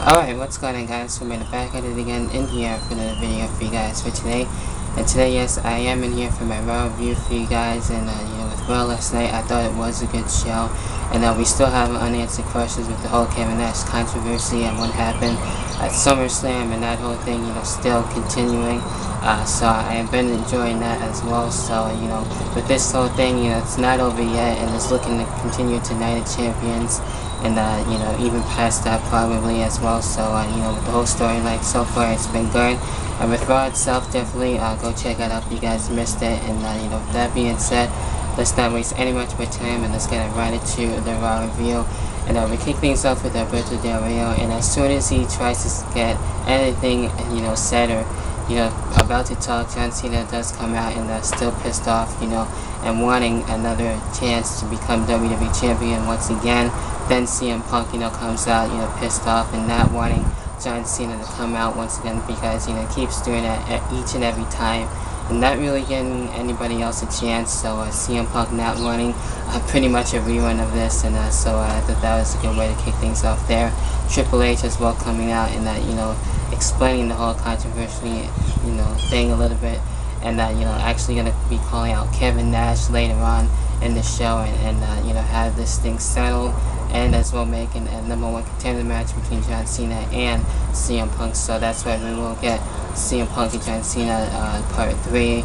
Alright, what's going on, guys? So I'm back at it again in here for another video for you guys for today. And today, yes, I am in here for my Raw review for you guys. And with Raw last night, I thought it was a good show. And we still have unanswered questions with the whole Kevin Nash controversy and what happened at SummerSlam and that whole thing, still continuing. So I have been enjoying that as well. So, with this whole thing, it's not over yet, and it's looking to continue to Night of Champions. And even past that probably as well. So with the whole storyline so far, it's been good. And with Raw itself, definitely go check it out if you guys missed it. And with that being said, let's not waste any much more time and let's get right into the Raw review. And we kick things off with Alberto Del Rio. And as soon as he tries to get anything said or about to talk, John Cena does come out and still pissed off, and wanting another chance to become WWE champion once again. Then CM Punk, comes out, pissed off and not wanting John Cena to come out once again because, keeps doing that each and every time and not really getting anybody else a chance. So CM Punk not wanting pretty much a rerun of this, and so I thought that was a good way to kick things off there. Triple H as well coming out and explaining the whole controversy, thing a little bit, and actually gonna be calling out Kevin Nash later on in the show and have this thing settled, and as well making a #1 contender match between John Cena and CM Punk. So that's why we will get CM Punk and John Cena part 3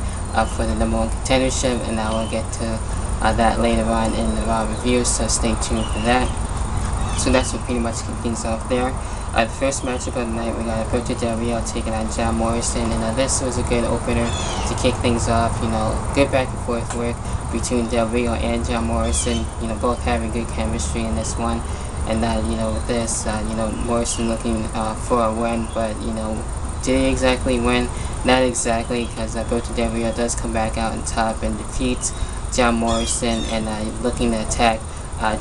for the #1 contendership, and I will get to that later on in the Raw review, so stay tuned for that. So that's what pretty much kicked things off there. The first matchup of the night, we got Alberto Del Rio taking on John Morrison, and this was a good opener to kick things off. Good back and forth work between Del Rio and John Morrison. Both having good chemistry in this one, and with this, Morrison looking for a win, but did he exactly win? Not exactly, because Alberto Del Rio does come back out on top and defeats John Morrison, and looking to attack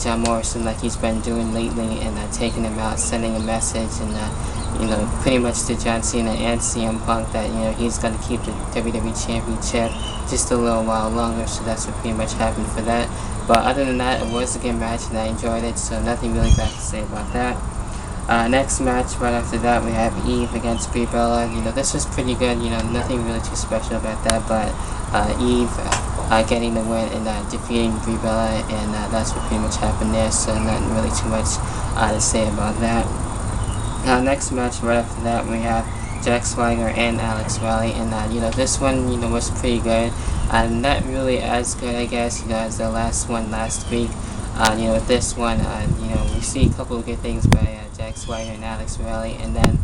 John Morrison like he's been doing lately, and taking him out, sending a message, and pretty much to John Cena and CM Punk that he's going to keep the WWE Championship just a little while longer. So that's what pretty much happened for that. But other than that, it was a good match and I enjoyed it, so nothing really bad to say about that. Next match, right after that, we have Eve against Brie Bella. This was pretty good, nothing really too special about that, but Eve getting the win and defeating Brie Bella, and that's what pretty much happened there, so nothing really too much to say about that. Next match, right after that, we have Jack Swagger and Alex Riley, and this one was pretty good. Not really as good, I guess, as the last one last week. With this one, we see a couple of good things by Jack Swagger and Alex Riley, and then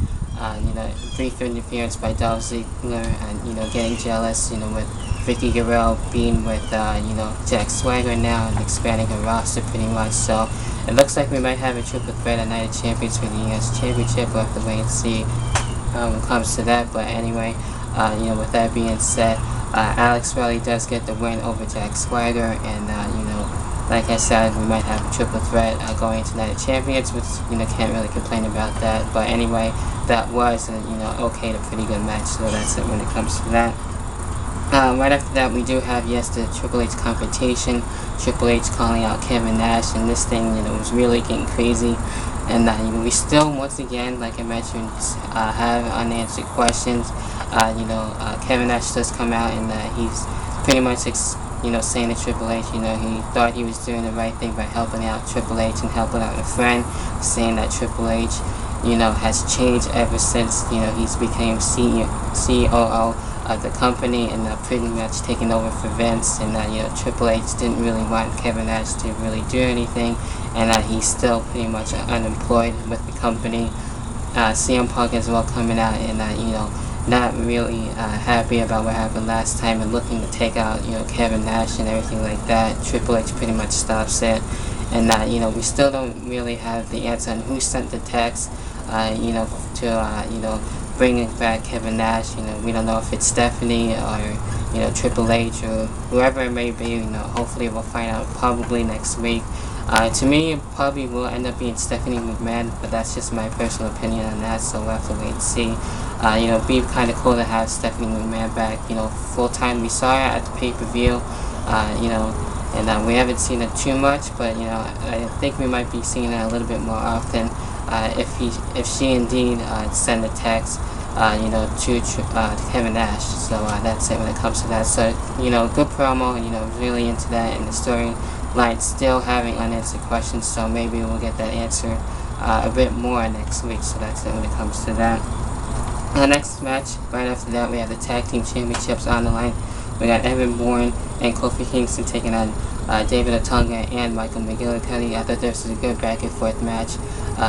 brief interference by Dolph Ziggler, and getting jealous, with Vicky Guerrero being with Jack Swagger now and expanding her roster pretty much. So it looks like we might have a triple threat at Night of Champions for the US Championship. We'll have to wait and see when it comes to that. But anyway, with that being said, Alex Riley does get the win over Jack Swagger, and like I said, we might have a triple threat going into Night of Champions, which can't really complain about that. But anyway, that was okay, a pretty good match. So that's it when it comes to that. Right after that, we do have, yes, the Triple H confrontation. Triple H calling out Kevin Nash, and this thing, was really getting crazy. And, we still, once again, like I mentioned, have unanswered questions. Kevin Nash does come out, and he's pretty much, saying to Triple H, he thought he was doing the right thing by helping out Triple H and helping out a friend, saying that Triple H, has changed ever since, he's became COO of the company, and pretty much taking over for Vince, and Triple H didn't really want Kevin Nash to really do anything, and he's still pretty much unemployed with the company. CM Punk as well coming out and not really happy about what happened last time and looking to take out Kevin Nash and everything like that. Triple H pretty much stops it, and we still don't really have the answer on who sent the text to bringing back Kevin Nash. We don't know if it's Stephanie or Triple H or whoever it may be. Hopefully we'll find out probably next week. To me, it probably will end up being Stephanie McMahon, but that's just my personal opinion on that, so we'll have to wait and see. It'd be kind of cool to have Stephanie McMahon back, full time. We saw her at the pay-per-view, and we haven't seen it too much, but you know, I think we might be seeing it a little bit more often if she indeed send a text you know, to Kevin Nash. So that's it when it comes to that. So, you know, good promo, you know, really into that, and the storyline still having unanswered questions, so maybe we'll get that answer a bit more next week. So that's it when it comes to that. The next match, right after that, we have the Tag Team Championships on the line. We got Evan Bourne and Kofi Kingston taking on David Otunga and Michael McGillicuddy. I thought this was a good back and forth match,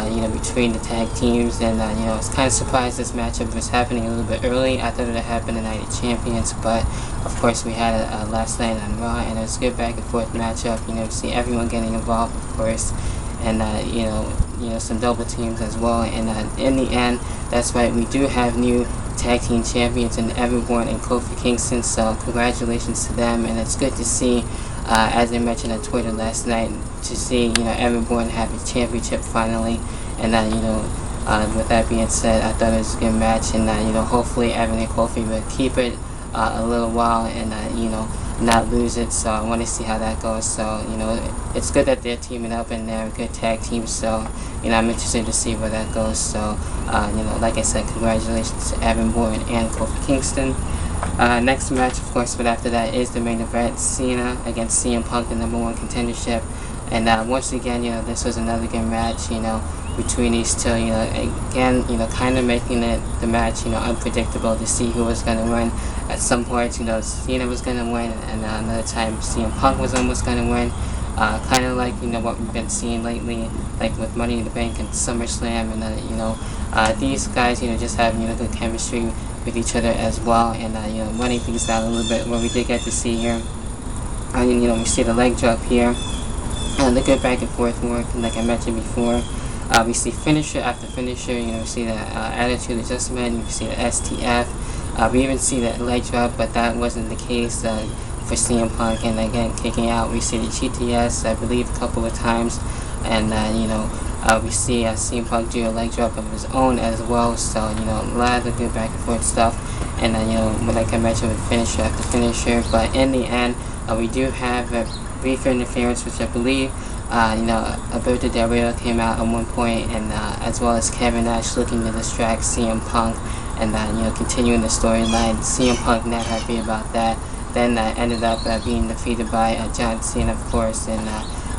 you know, between the tag teams, and you know, I was kind of surprised this matchup was happening a little bit early. I thought it would happen the Night of Champions, but of course we had it last night on Raw, and it was a good back and forth matchup. You know, see everyone getting involved, of course, and you know, some double teams as well. And in the end, that's right, we do have new tag team champions in Evan Bourne and Kofi Kingston, so congratulations to them. And it's good to see, as I mentioned on Twitter last night, to see, you know, Evan Bourne have his championship finally. And you know, with that being said, I thought it was a good match, and you know, hopefully Evan and Kofi will keep it a little while, and you know, not lose it. So I want to see how that goes. So you know, it's good that they're teaming up and they're a good tag team, so you know, I'm interested to see where that goes. So you know, like I said, congratulations to Evan Bourne and Kofi Kingston. Next match, of course, but after that is the main event, Cena against CM Punk, the #1 contendership. And once again, you know, this was another good match, you know, between these two. You know, again, you know, kind of making it the match, you know, unpredictable to see who was going to win. At some points, you know, Cena was going to win, and another time CM Punk was almost going to win. Kind of like, you know, what we've been seeing lately, like with Money in the Bank and SummerSlam, and you know, these guys, you know, just have, you know, good chemistry with each other as well, and you know, running things out a little bit. What we did get to see here, you know, we see the leg drop here, and the good back and forth work, like I mentioned before. We see finisher after finisher, you know, we see the attitude adjustment, we see the STF, we even see the leg drop, but that wasn't the case for CM Punk. And again, kicking out, we see the GTS, I believe, a couple of times, and you know, we see CM Punk do a leg drop of his own as well. So you know, a lot of the good back and forth stuff, and you know, like I mentioned, with finisher after finisher. But in the end, we do have a brief interference, which I believe, you know, Alberto Del Rio came out at one point, and as well as Kevin Nash looking to distract CM Punk, and you know, continuing the storyline. CM Punk not happy about that. Then ended up being defeated by John Cena, of course, and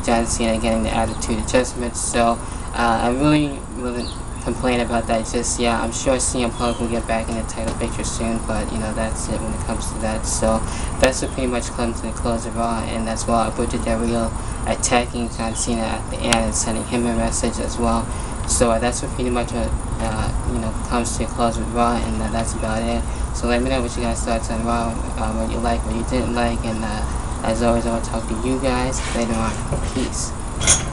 John Cena getting the attitude adjustment. So I really wouldn't complain about that. Just, yeah, I'm sure CM Punk will get back in the title picture soon, but you know, that's it when it comes to that. So that's what pretty much comes to the close of Raw, and that's why Alberto Del Rio attacking John Cena at the end and sending him a message as well. So that's what pretty much you know, comes to a close with Raw, and that's about it. So let me know what you guys thoughts on Raw, what you like, what you didn't like, and as always, I will talk to you guys later on. Peace.